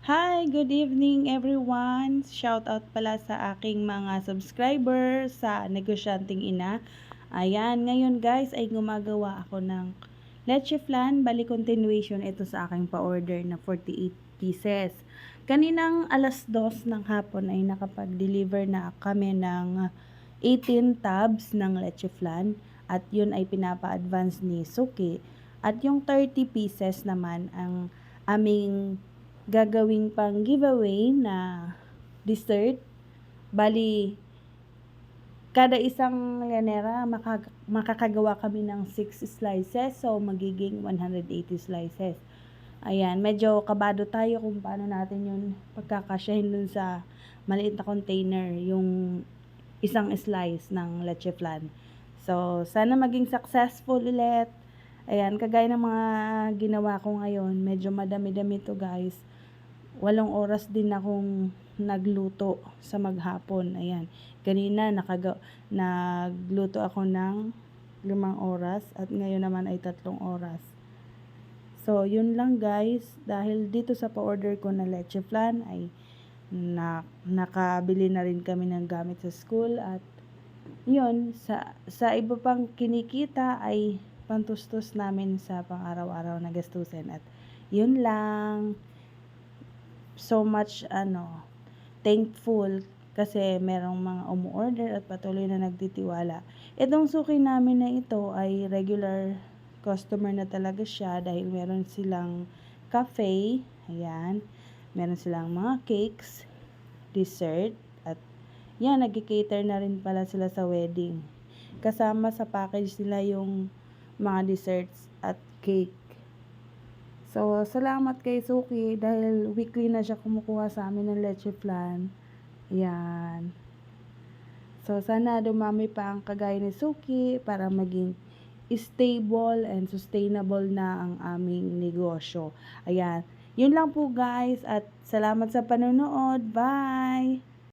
Hi, good evening everyone. Shout out pala sa aking mga subscribers sa Negosyanteng Ina. Ayan, ngayon guys ay gumagawa ako ng leche flan. Bali continuation ito sa aking pa-order na 48 pieces. Kaninang alas 2 ng hapon ay nakapag-deliver na kami ng 18 tubs ng leche flan at yun ay pinapa-advance ni Suki. At yung 30 pieces naman ang aming gagawing pang giveaway na dessert. Bali, kada isang lanera makakagawa kami ng 6 slices. So, magiging 180 slices. Ayan, medyo kabado tayo kung paano natin yun pagkakasyahin dun sa maliit na container, yung isang slice ng leche flan. So, sana maging successful ulit. Ayan, kagaya ng mga ginawa ko ngayon, medyo madami-dami to guys. 8 oras din akong nagluto sa maghapon. Ayan. Kanina nagluto ako ng 5 oras at ngayon naman ay 3 oras. So, yun lang guys. Dahil dito sa pa-order ko na leche flan ay nakabili na rin kami ng gamit sa school at yun, sa iba pang kinikita ay pantustos namin sa pang-araw-araw na gastusin at yun lang. So much thankful kasi merong mga umu-order at patuloy na nagtitiwala. Itong suki namin na ito ay regular customer na talaga siya dahil meron silang cafe, ayan, meron silang mga cakes, dessert, at yan, nag-cater na rin pala sila sa wedding. Kasama sa package nila yung mga desserts at cake. So, salamat kay Suki dahil weekly na siya kumukuha sa amin ng leche flan. Yan. So, sana dumami pa ang kagaya ni Suki para maging stable and sustainable na ang aming negosyo. Ayan. Yun lang po guys at salamat sa panonood. Bye!